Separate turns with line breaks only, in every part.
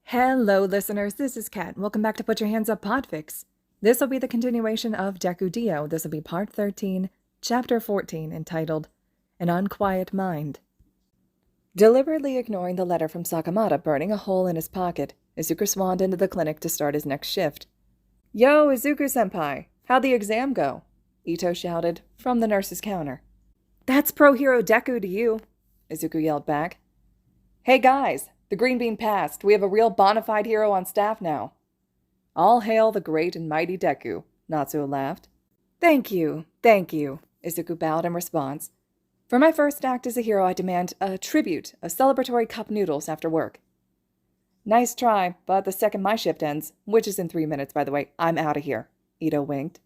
Hello, listeners. This is Kat. Welcome back to Put Your Hands Up Podfic. This will be the continuation of Deku D.O. This will be Part 13, Chapter 14, entitled An Unquiet Mind. Deliberately ignoring the letter from Sakamata burning a hole in his pocket, Izuku swanned into the clinic to start his next shift. "Yo, Izuku-senpai! How'd the exam go?" Ito shouted from the nurse's counter. "That's pro-hero Deku to you," Izuku yelled back. "Hey guys! The green bean passed. We have a real bona fide hero on staff now." "All hail the great and mighty Deku," Natsuo laughed. Thank you, Izuku bowed in response. "For my first act as a hero, I demand a tribute, a celebratory cup noodles after work." "Nice try, but the second my shift ends, which is in 3 minutes, by the way, I'm out of here," Ito winked.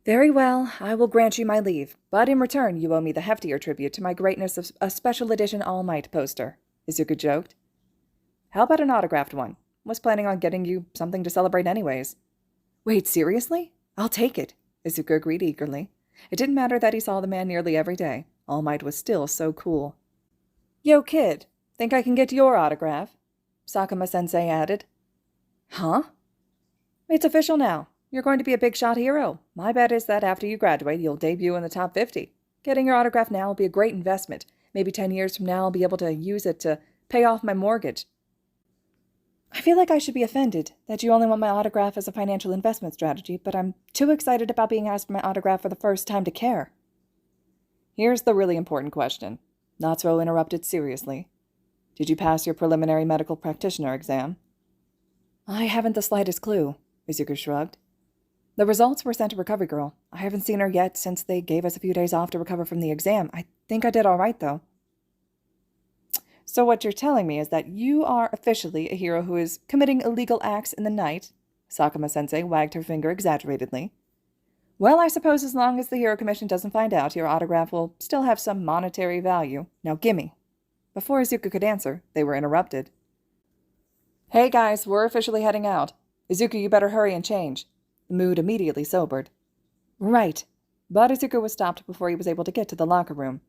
"Very well, I will grant you my leave, but in return you owe me the heftier tribute to my greatness of a special edition All Might poster," Izuku joked. "How about an autographed one? Was planning on getting you something to celebrate anyways." "Wait, seriously? I'll take it," Izuku agreed eagerly. It didn't matter that he saw the man nearly every day. All Might was still so cool. "Yo, kid, think I can get your autograph?" Sakuma-sensei added. "Huh?" "It's official now. You're going to be a big-shot hero. My bet is that after you graduate, you'll debut in the top 50. Getting your autograph now will be a great investment. Maybe 10 years from now I'll be able to use it to pay off my mortgage." "I feel like I should be offended that you only want my autograph as a financial investment strategy, but I'm too excited about being asked for my autograph for the first time to care." "Here's the really important question," Natsuo interrupted seriously. "Did you pass your preliminary medical practitioner exam?" "I haven't the slightest clue," Izuku shrugged. "The results were sent to Recovery Girl. I haven't seen her yet since they gave us a few days off to recover from the exam. I think I did all right, though." "So what you're telling me is that you are officially a hero who is committing illegal acts in the night?" Sakuma-sensei wagged her finger exaggeratedly. "Well, I suppose as long as the Hero Commission doesn't find out, your autograph will still have some monetary value. Now gimme." Before Izuku could answer, they were interrupted. "Hey guys, we're officially heading out. Izuku, you better hurry and change." The mood immediately sobered. "Right." But Izuku was stopped before he was able to get to the locker room.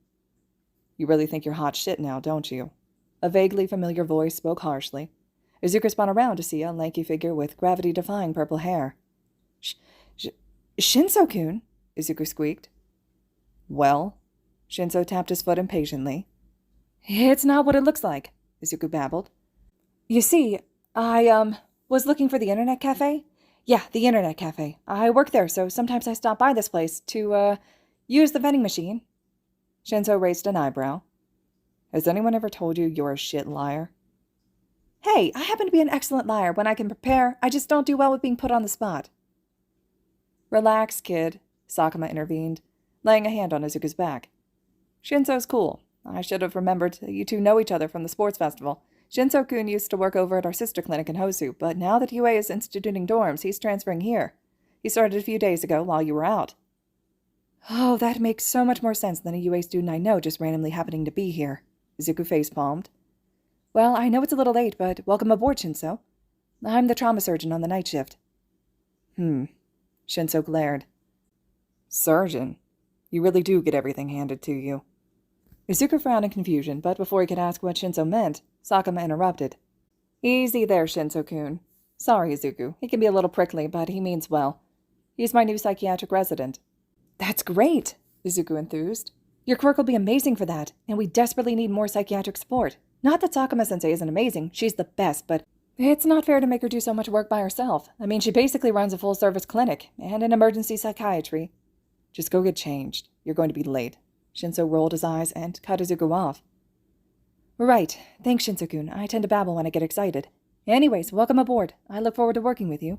"You really think you're hot shit now, don't you?" A vaguely familiar voice spoke harshly. Izuku spun around to see a lanky figure with gravity-defying purple hair. Shinso-kun," Izuku squeaked. "Well?" Shinso tapped his foot impatiently. "It's not what it looks like," Izuku babbled. "You see, I was looking for the internet cafe. Yeah, the internet cafe. I work there, so sometimes I stop by this place to, use the vending machine." Shinso raised an eyebrow. "Has anyone ever told you you're a shit liar?" "Hey, I happen to be an excellent liar when I can prepare. I just don't do well with being put on the spot." "Relax, kid," Sakuma intervened, laying a hand on Izuku's back. "Shinso's cool. I should have remembered that you two know each other from the sports festival. Shinso-kun used to work over at our sister clinic in Hosu, but now that UA is instituting dorms, he's transferring here. He started a few days ago while you were out." "Oh, that makes so much more sense than a UA student I know just randomly happening to be here." Izuku face-palmed. "Well, I know it's a little late, but welcome aboard, Shinso. I'm the trauma surgeon on the night shift." Shinso glared. "Surgeon? You really do get everything handed to you." Izuku frowned in confusion, but before he could ask what Shinso meant, Sakuma interrupted. "Easy there, Shinso-kun. Sorry, Izuku. He can be a little prickly, but he means well. He's my new psychiatric resident." "That's great," Izuku enthused. "Your quirk will be amazing for that, and we desperately need more psychiatric support. Not that Sakuma-sensei isn't amazing, she's the best, but it's not fair to make her do so much work by herself. I mean, she basically runs a full-service clinic and an emergency psychiatry." "Just go get changed. You're going to be late." Shinso rolled his eyes and cut Izuku off. "Right. Thanks, Shinso-kun. I tend to babble when I get excited. Anyways, welcome aboard. I look forward to working with you."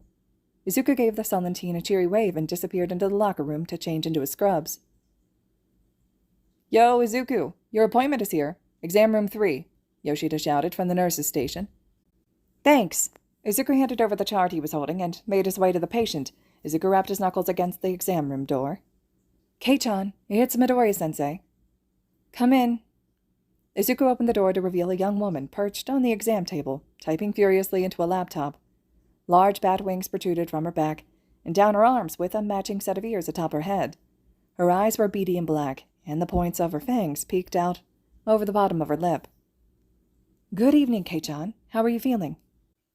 Izuku gave the sullen teen a cheery wave and disappeared into the locker room to change into his scrubs. "Yo, Izuku, your appointment is here. Exam room 3, Yoshida shouted from the nurse's station. "Thanks." Izuku handed over the chart he was holding and made his way to the patient. Izuku rapped his knuckles against the exam room door. "Kei-chan, it's Midoriya-sensei." "Come in." Izuku opened the door to reveal a young woman perched on the exam table, typing furiously into a laptop. Large bat wings protruded from her back, and down her arms with a matching set of ears atop her head. Her eyes were beady and black, and the points of her fangs peeked out over the bottom of her lip. "Good evening, Kei-chan. How are you feeling?"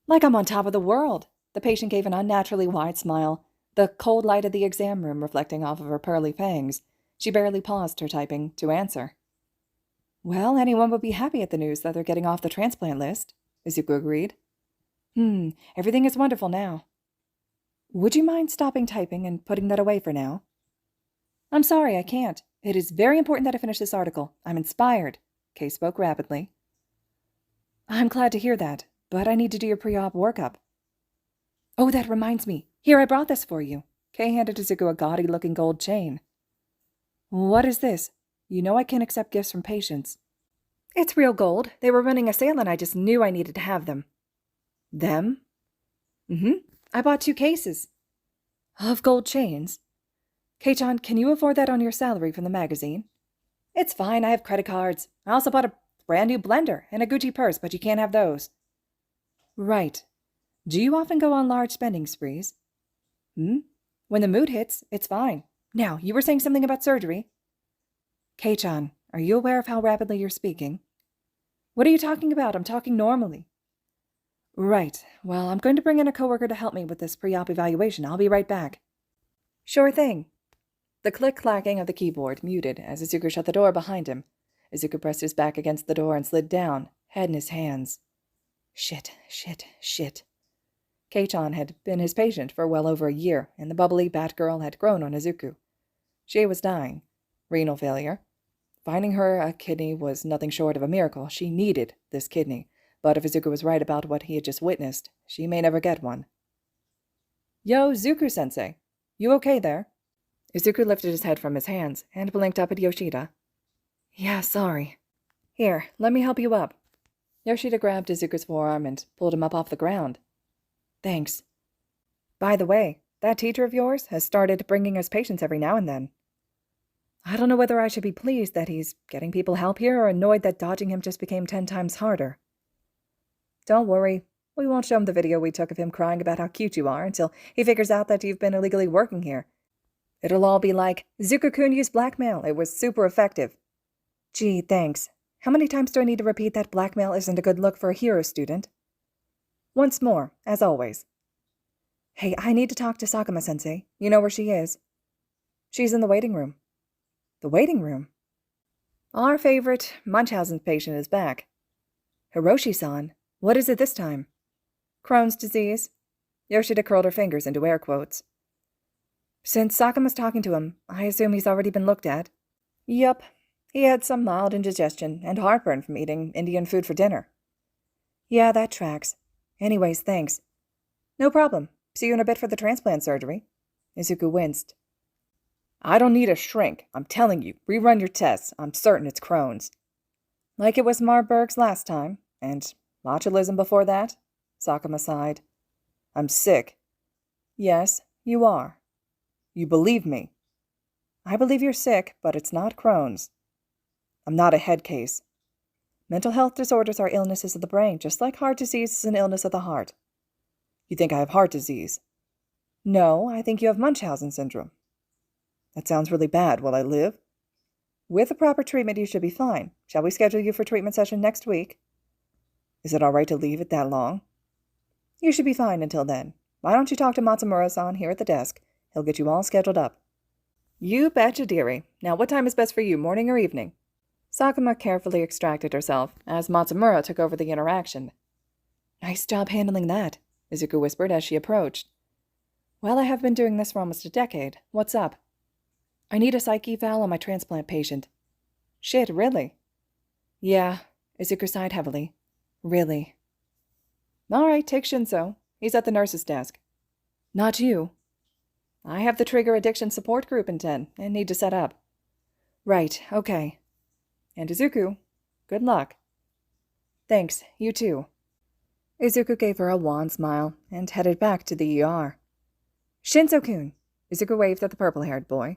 Like I'm on top of the world. The patient gave an unnaturally wide smile, the cold light of the exam room reflecting off of her pearly fangs. She barely paused her typing to answer. Well, anyone would be happy at the news that they're getting off the transplant list, Izuku agreed. Everything is wonderful now. Would you mind stopping typing and putting that away for now? I'm sorry, I can't. It is very important that I finish this article. I'm inspired, Kay spoke rapidly. I'm glad to hear that, but I need to do your pre-op workup. Oh, that reminds me. Here, I brought this for you. Kay handed Izuku a gaudy-looking gold chain. What is this? You know I can't accept gifts from patients. It's real gold. They were running a sale and I just knew I needed to have them. Them? I bought 2 cases. Of gold chains? Kei-chan, can you afford that on your salary from the magazine? It's fine, I have credit cards. I also bought a brand new blender and a Gucci purse, but you can't have those. Right. Do you often go on large spending sprees? When the mood hits, it's fine. Now, you were saying something about surgery? Kei-chan, are you aware of how rapidly you're speaking? What are you talking about? I'm talking normally. Right. Well, I'm going to bring in a coworker to help me with this pre-op evaluation. I'll be right back. Sure thing. The click-clacking of the keyboard muted as Izuku shut the door behind him. Izuku pressed his back against the door and slid down, head in his hands. Shit. Kei-chan had been his patient for well over a year, and the bubbly Batgirl had grown on Izuku. She was dying. Renal failure. Finding her a kidney was nothing short of a miracle. She needed this kidney, but if Izuku was right about what he had just witnessed, she may never get one. Yo, Zuku-sensei. You okay there? Izuku lifted his head from his hands and blinked up at Yoshida. Yeah, sorry. Here, let me help you up. Yoshida grabbed Izuku's forearm and pulled him up off the ground. Thanks. By the way, that teacher of yours has started bringing us patients every now and then. I don't know whether I should be pleased that he's getting people help here or annoyed that dodging him just became 10 times harder. Don't worry. We won't show him the video we took of him crying about how cute you are until he figures out that you've been illegally working here. It'll all be like, Zuko-kun used blackmail. It was super effective. Gee, thanks. How many times do I need to repeat that blackmail isn't a good look for a hero student? Once more, as always. Hey, I need to talk to Sakuma-sensei. You know where she is? She's in the waiting room. The waiting room? Our favorite Munchausen patient is back. Hiroshi-san, what is it this time? Crohn's disease? Yoshida curled her fingers into air quotes. Since Sakuma's talking to him, I assume he's already been looked at. Yup. He had some mild indigestion and heartburn from eating Indian food for dinner. Yeah, that tracks. Anyways, thanks. No problem. See you in a bit for the transplant surgery. Izuku winced. I don't need a shrink. I'm telling you, rerun your tests. I'm certain it's Crohn's. Like it was Marburg's last time, and botulism before that? Sakuma sighed. I'm sick. Yes, you are. You believe me. I believe you're sick, but it's not Crohn's. I'm not a head case. Mental health disorders are illnesses of the brain, just like heart disease is an illness of the heart. You think I have heart disease? No, I think you have Munchausen syndrome. That sounds really bad. Will I live? With the proper treatment, you should be fine. Shall we schedule you for treatment session next week? Is it all right to leave it that long? You should be fine until then. Why don't you talk to Matsumura-san here at the desk? He'll get you all scheduled up. You betcha, dearie. Now, what time is best for you, morning or evening? Sakuma carefully extracted herself as Matsumura took over the interaction. Nice job handling that, Izuku whispered as she approached. Well, I have been doing this for almost a decade. What's up? I need a psych eval on my transplant patient. Shit, really? Yeah, Izuku sighed heavily. Really. All right, take Shinso. He's at the nurse's desk. Not you. I have the Trigger Addiction Support Group in 10 and need to set up. Right, okay. And Izuku, good luck. Thanks, you too. Izuku gave her a wan smile and headed back to the ER. Shinso-kun! Izuku waved at the purple-haired boy.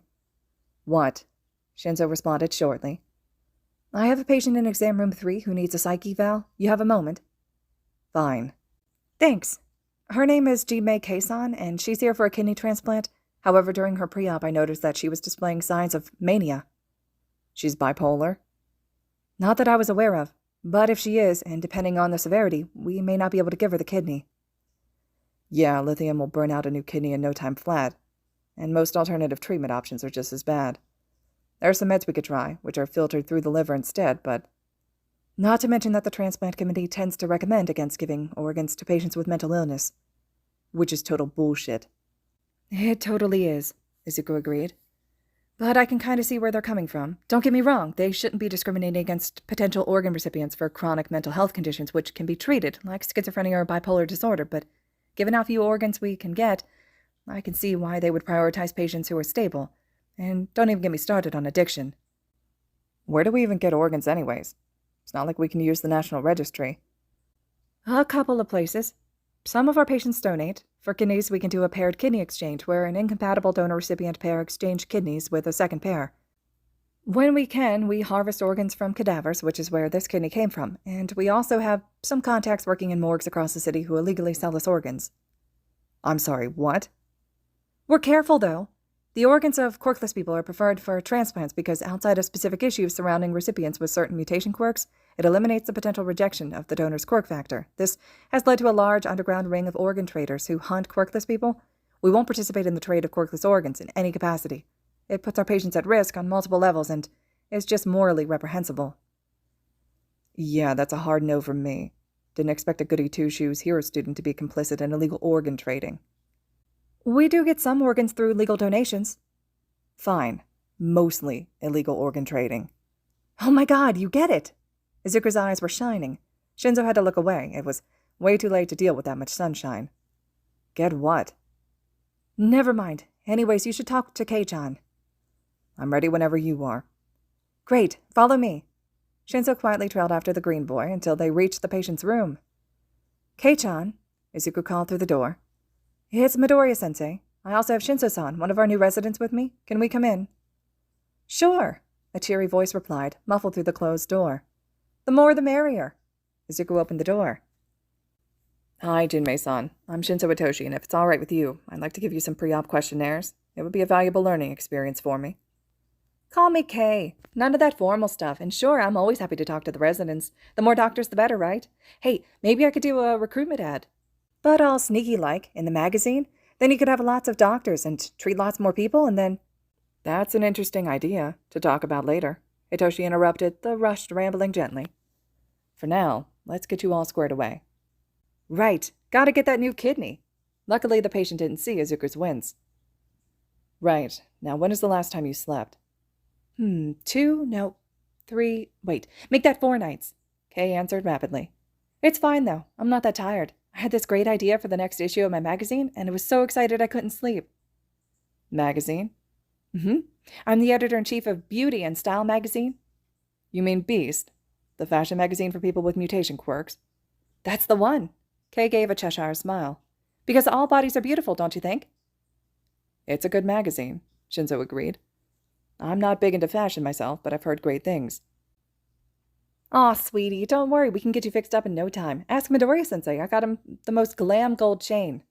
What? Shinso responded shortly. I have a patient in exam room 3 who needs a psych eval. You have a moment? Fine. Thanks. Her name is Jimei Kei-san, and she's here for a kidney transplant. However, during her pre-op, I noticed that she was displaying signs of mania. She's bipolar? Not that I was aware of, but if she is, and depending on the severity, we may not be able to give her the kidney. Yeah, lithium will burn out a new kidney in no time flat, and most alternative treatment options are just as bad. There are some meds we could try, which are filtered through the liver instead, but not to mention that the transplant committee tends to recommend against giving organs to patients with mental illness, which is total bullshit. It totally is, Izuku agreed. But I can kind of see where they're coming from. Don't get me wrong, they shouldn't be discriminating against potential organ recipients for chronic mental health conditions which can be treated, like schizophrenia or bipolar disorder, but given how few organs we can get, I can see why they would prioritize patients who are stable. And don't even get me started on addiction. Where do we even get organs anyways? It's not like we can use the National Registry. A couple of places. Some of our patients donate. For kidneys, we can do a paired kidney exchange, where an incompatible donor-recipient pair exchange kidneys with a second pair. When we can, we harvest organs from cadavers, which is where this kidney came from, and we also have some contacts working in morgues across the city who illegally sell us organs. I'm sorry, what? We're careful, though. The organs of quirkless people are preferred for transplants because outside of specific issues surrounding recipients with certain mutation quirks, it eliminates the potential rejection of the donor's quirk factor. This has led to a large underground ring of organ traders who hunt quirkless people. We won't participate in the trade of quirkless organs in any capacity. It puts our patients at risk on multiple levels and is just morally reprehensible. Yeah, that's a hard no from me. Didn't expect a goody two-shoes hero student to be complicit in illegal organ trading. We do get some organs through legal donations. Fine. Mostly illegal organ trading. Oh my god, you get it! Izuku's eyes were shining. Shinzo had to look away. It was way too late to deal with that much sunshine. Get what? Never mind. Anyways, you should talk to Kei-chan. I'm ready whenever you are. Great. Follow me. Shinzo quietly trailed after the green boy until they reached the patient's room. Kei-chan, Izuku called through the door. It's Midoriya-sensei. I also have Shinzo-san, one of our new residents, with me. Can we come in? Sure, a cheery voice replied, muffled through the closed door. The more the merrier. Izuku opened the door. Hi, Jinmei-san. I'm Shinzo Itoshi, and if it's all right with you, I'd like to give you some pre-op questionnaires. It would be a valuable learning experience for me. Call me Kay. None of that formal stuff, and sure, I'm always happy to talk to the residents. The more doctors, the better, right? Hey, maybe I could do a recruitment ad. But all sneaky-like, in the magazine? Then you could have lots of doctors and treat lots more people, and then... That's an interesting idea to talk about later. Hitoshi interrupted, the rushed rambling gently. For now, let's get you all squared away. Right. Gotta get that new kidney. Luckily, the patient didn't see Izuku's wince. Right. Now, when is the last time you slept? 2, no, 3, wait, make that 4 nights. Kay answered rapidly. It's fine, though. I'm not that tired. I had this great idea for the next issue of my magazine, and I was so excited I couldn't sleep. Magazine? I'm the editor-in-chief of Beauty and Style magazine. You mean Beast, the fashion magazine for people with mutation quirks? That's the one. Kay gave a Cheshire smile. Because all bodies are beautiful, don't you think? It's a good magazine, Shinzo agreed. I'm not big into fashion myself, but I've heard great things. Aw, sweetie, don't worry, we can get you fixed up in no time. Ask Midoriya-sensei, I got him the most glam gold chain.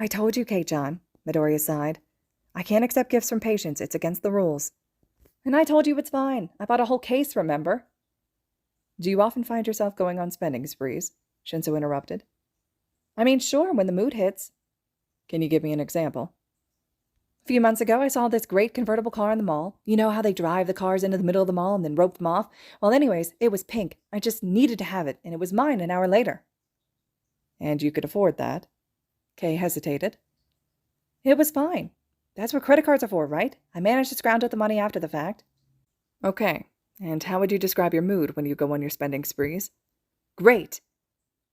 I told you, Kate-chan, Midoriya sighed. I can't accept gifts from patients, it's against the rules. And I told you it's fine. I bought a whole case, remember? Do you often find yourself going on spending sprees? Shinzo interrupted. I mean, sure, when the mood hits. Can you give me an example? A few months ago, I saw this great convertible car in the mall. You know how they drive the cars into the middle of the mall and then rope them off? Well, anyways, it was pink. I just needed to have it, and it was mine an hour later. And you could afford that? Kay hesitated. It was fine. That's what credit cards are for, right? I managed to scrounge out the money after the fact. Okay, and how would you describe your mood when you go on your spending sprees? Great.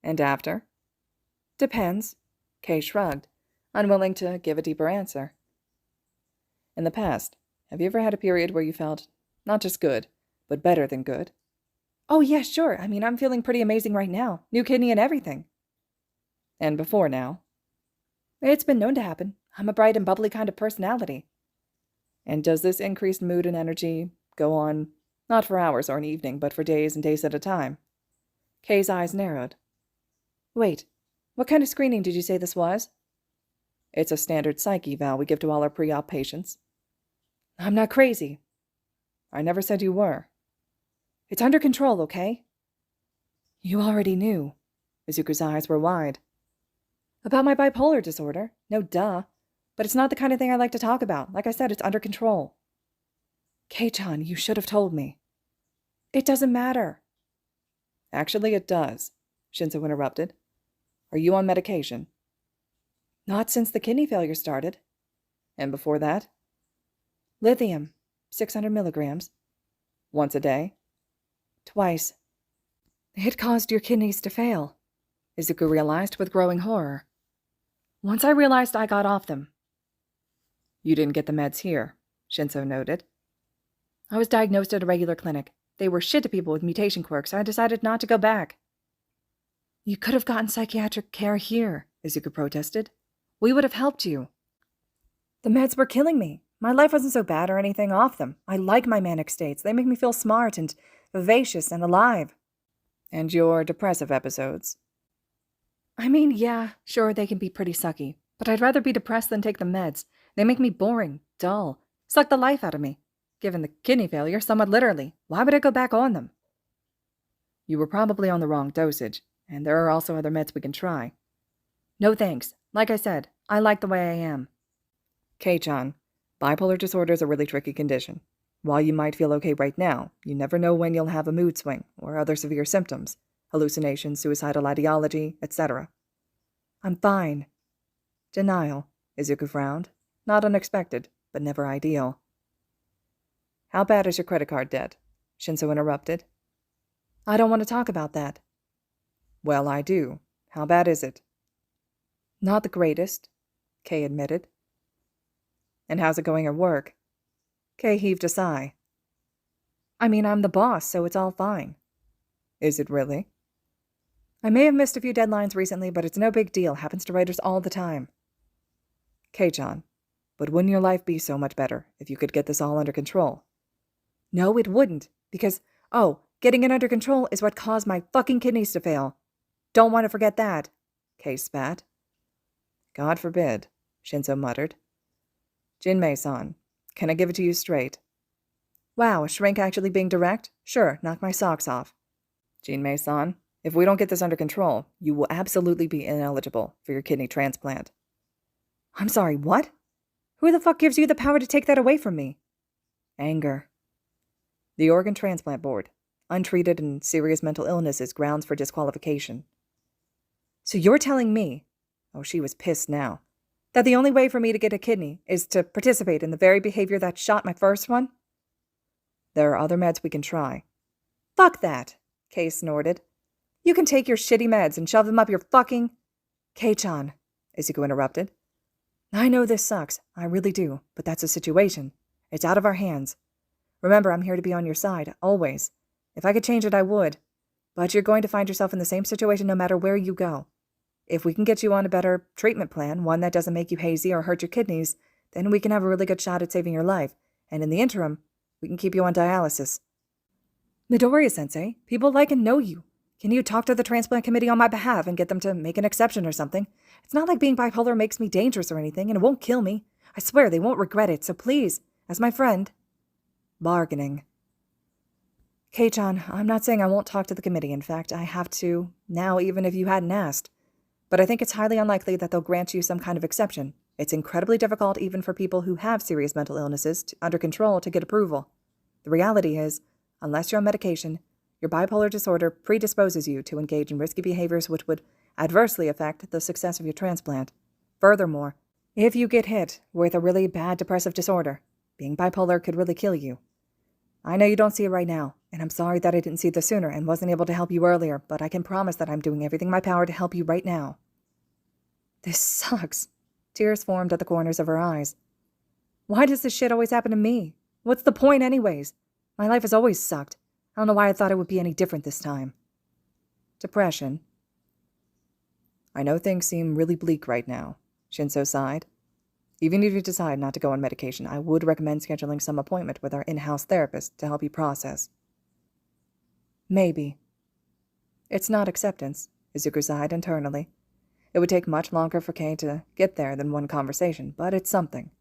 And after? Depends. Kay shrugged, unwilling to give a deeper answer. In the past, have you ever had a period where you felt not just good, but better than good? Oh, yeah, sure. I mean, I'm feeling pretty amazing right now. New kidney and everything. And before now? It's been known to happen. I'm a bright and bubbly kind of personality. And does this increased mood and energy go on, not for hours or an evening, but for days and days at a time? Kay's eyes narrowed. Wait, what kind of screening did you say this was? It's a standard psych eval we give to all our pre-op patients. I'm not crazy. I never said you were. It's under control, okay? You already knew. Izuku's eyes were wide. About my bipolar disorder? No duh. But it's not the kind of thing I like to talk about. Like I said, it's under control. Kei-chan, you should have told me. It doesn't matter. Actually, it does, Shinzo interrupted. Are you on medication? Not since the kidney failure started. And before that? Lithium, 600 milligrams. Once a day? Twice. It caused your kidneys to fail, Izuku realized with growing horror. Once I realized I got off them. You didn't get the meds here, Shinzo noted. I was diagnosed at a regular clinic. They were shit to people with mutation quirks, so I decided not to go back. You could have gotten psychiatric care here, Izuku protested. We would have helped you. The meds were killing me. My life wasn't so bad or anything off them. I like my manic states. They make me feel smart and vivacious and alive. And your depressive episodes? I mean, yeah, sure, they can be pretty sucky. But I'd rather be depressed than take the meds. They make me boring, dull, suck the life out of me. Given the kidney failure, somewhat literally, why would I go back on them? You were probably on the wrong dosage, and there are also other meds we can try. No thanks. Like I said, I like the way I am. Kei-chan, bipolar disorder is a really tricky condition. While you might feel okay right now, you never know when you'll have a mood swing or other severe symptoms, hallucinations, suicidal ideology, etc. I'm fine. Denial, Izuku frowned. Not unexpected, but never ideal. How bad is your credit card debt? Shinzo interrupted. I don't want to talk about that. Well, I do. How bad is it? Not the greatest, Kei admitted. And how's it going at work? Kei heaved a sigh. I mean, I'm the boss, so it's all fine. Is it really? I may have missed a few deadlines recently, but it's no big deal. Happens to writers all the time. Kei-chan, but wouldn't your life be so much better if you could get this all under control? No, it wouldn't, because, getting it under control is what caused my fucking kidneys to fail. Don't want to forget that, Kei spat. God forbid, Shinzo muttered. Jinmei-san, can I give it to you straight? Wow, a shrink actually being direct? Sure, knock my socks off. Jinmei-san, if we don't get this under control, you will absolutely be ineligible for your kidney transplant. I'm sorry, what? Who the fuck gives you the power to take that away from me? Anger. The Organ Transplant Board. Untreated and serious mental illness is grounds for disqualification. So you're telling me, she was pissed now, that the only way for me to get a kidney is to participate in the very behavior that shot my first one? There are other meds we can try. Fuck that, Kei snorted. You can take your shitty meds and shove them up your fucking... Kei-chan, Izuku interrupted. I know this sucks, I really do, but that's the situation. It's out of our hands. Remember, I'm here to be on your side, always. If I could change it, I would. But you're going to find yourself in the same situation no matter where you go. If we can get you on a better treatment plan, one that doesn't make you hazy or hurt your kidneys, then we can have a really good shot at saving your life. And in the interim, we can keep you on dialysis. Midoriya-sensei, people like and know you. Can you talk to the transplant committee on my behalf and get them to make an exception or something? It's not like being bipolar makes me dangerous or anything, and it won't kill me. I swear they won't regret it, so please, as my friend... Bargaining. Kei-chan, I'm not saying I won't talk to the committee. In fact, I have to, now even if you hadn't asked. But I think it's highly unlikely that they'll grant you some kind of exception. It's incredibly difficult even for people who have serious mental illnesses under control to get approval. The reality is, unless you're on medication, your bipolar disorder predisposes you to engage in risky behaviors which would adversely affect the success of your transplant. Furthermore, if you get hit with a really bad depressive disorder, being bipolar could really kill you. I know you don't see it right now, and I'm sorry that I didn't see this sooner and wasn't able to help you earlier, but I can promise that I'm doing everything in my power to help you right now. This sucks. Tears formed at the corners of her eyes. Why does this shit always happen to me? What's the point anyways? My life has always sucked. I don't know why I thought it would be any different this time. Depression. I know things seem really bleak right now, Shinzo sighed. Even if you decide not to go on medication, I would recommend scheduling some appointment with our in-house therapist to help you process. Maybe. It's not acceptance, Izuku sighed internally. It would take much longer for Kei to get there than one conversation, but it's something.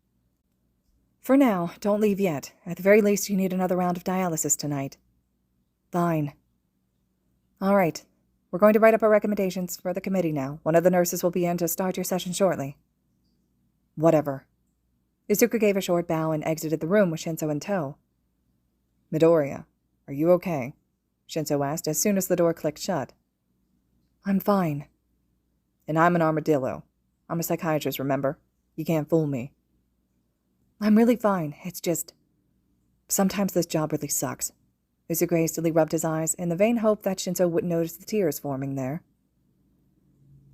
For now, don't leave yet. At the very least, you need another round of dialysis tonight. Fine. All right. We're going to write up our recommendations for the committee now. One of the nurses will be in to start your session shortly. Whatever. Izuku gave a short bow and exited the room with Shinso in tow. Midoriya, are you okay? Shinso asked as soon as the door clicked shut. I'm fine. And I'm an armadillo. I'm a psychiatrist, remember? You can't fool me. I'm really fine. It's just... sometimes this job really sucks. Izuku hastily rubbed his eyes in the vain hope that Shinso wouldn't notice the tears forming there.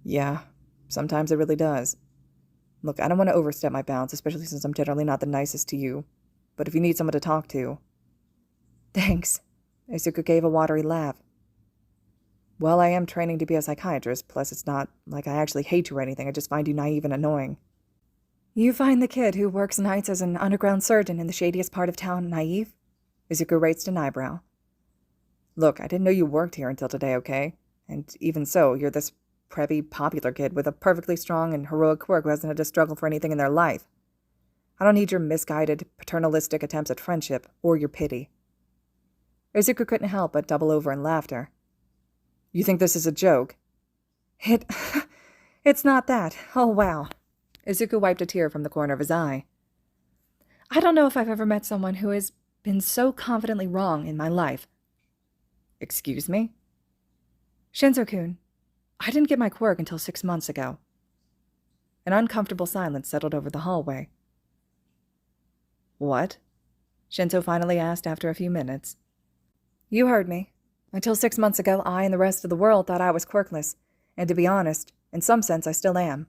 Yeah, sometimes it really does. Look, I don't want to overstep my bounds, especially since I'm generally not the nicest to you. But if you need someone to talk to... Thanks. Izuku gave a watery laugh. Well, I am training to be a psychiatrist, plus it's not like I actually hate you or anything, I just find you naive and annoying. You find the kid who works nights as an underground surgeon in the shadiest part of town naive? Izuku raised an eyebrow. Look, I didn't know you worked here until today, okay? And even so, you're this preppy, popular kid with a perfectly strong and heroic quirk who hasn't had to struggle for anything in their life. I don't need your misguided, paternalistic attempts at friendship, or your pity. Izuku couldn't help but double over in laughter. You think this is a joke? It's not that. Oh, wow. Izuku wiped a tear from the corner of his eye. I don't know if I've ever met someone who has been so confidently wrong in my life. Excuse me? Shinzo-kun, I didn't get my quirk until 6 months ago. An uncomfortable silence settled over the hallway. What? Shinzo finally asked after a few minutes. You heard me. Until 6 months ago, I and the rest of the world thought I was quirkless, and to be honest, in some sense I still am.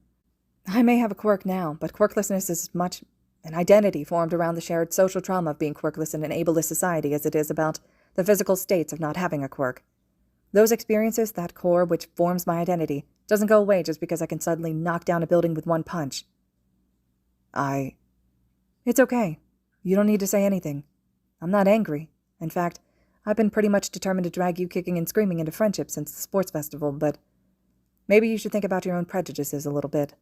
I may have a quirk now, but quirklessness is as much an identity formed around the shared social trauma of being quirkless in an ableist society as it is about the physical states of not having a quirk. Those experiences, that core which forms my identity, doesn't go away just because I can suddenly knock down a building with one punch. It's okay. You don't need to say anything. I'm not angry. In fact, I've been pretty much determined to drag you kicking and screaming into friendship since the sports festival, but maybe you should think about your own prejudices a little bit.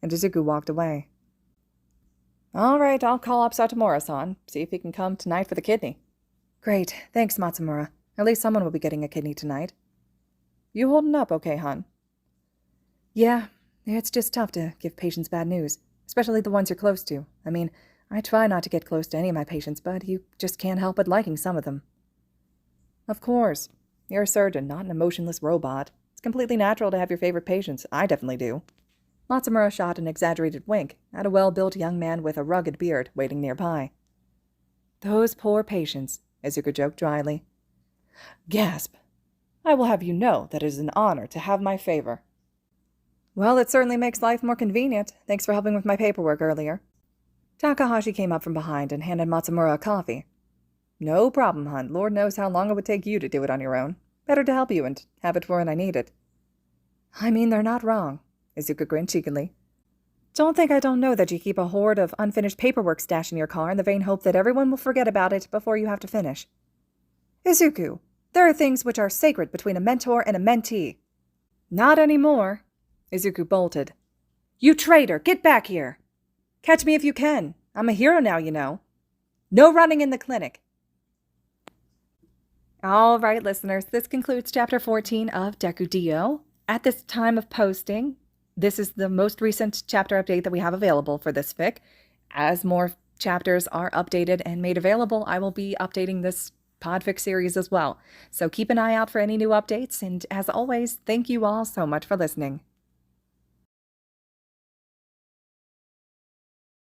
And Izuku walked away. All right, I'll call up Satomura-san, see if he can come tonight for the kidney. Great, thanks, Matsumura. At least someone will be getting a kidney tonight. You holding up okay, hon? Yeah, it's just tough to give patients bad news, especially the ones you're close to. I mean, I try not to get close to any of my patients, but you just can't help but liking some of them. Of course. You're a surgeon, not an emotionless robot. It's completely natural to have your favorite patients. I definitely do. Matsumura shot an exaggerated wink at a well-built young man with a rugged beard waiting nearby. Those poor patients, Izuku joked dryly. Gasp! I will have you know that it is an honor to have my favor. Well, it certainly makes life more convenient. Thanks for helping with my paperwork earlier. Takahashi came up from behind and handed Matsumura a coffee. No problem, hon. Lord knows how long it would take you to do it on your own. Better to help you and have it for when I need it. I mean, they're not wrong. Izuku grinned cheekily. Don't think I don't know that you keep a hoard of unfinished paperwork stashed in your car in the vain hope that everyone will forget about it before you have to finish. Izuku, there are things which are sacred between a mentor and a mentee. Not anymore. Izuku bolted. You traitor, get back here! Catch me if you can. I'm a hero now, you know. No running in the clinic. All right, listeners, this concludes Chapter 14 of Deku D.O. At this time of posting, this is the most recent chapter update that we have available for this fic. As more chapters are updated and made available, I will be updating this Podfic series as well. So keep an eye out for any new updates, and as always, thank you all so much for listening.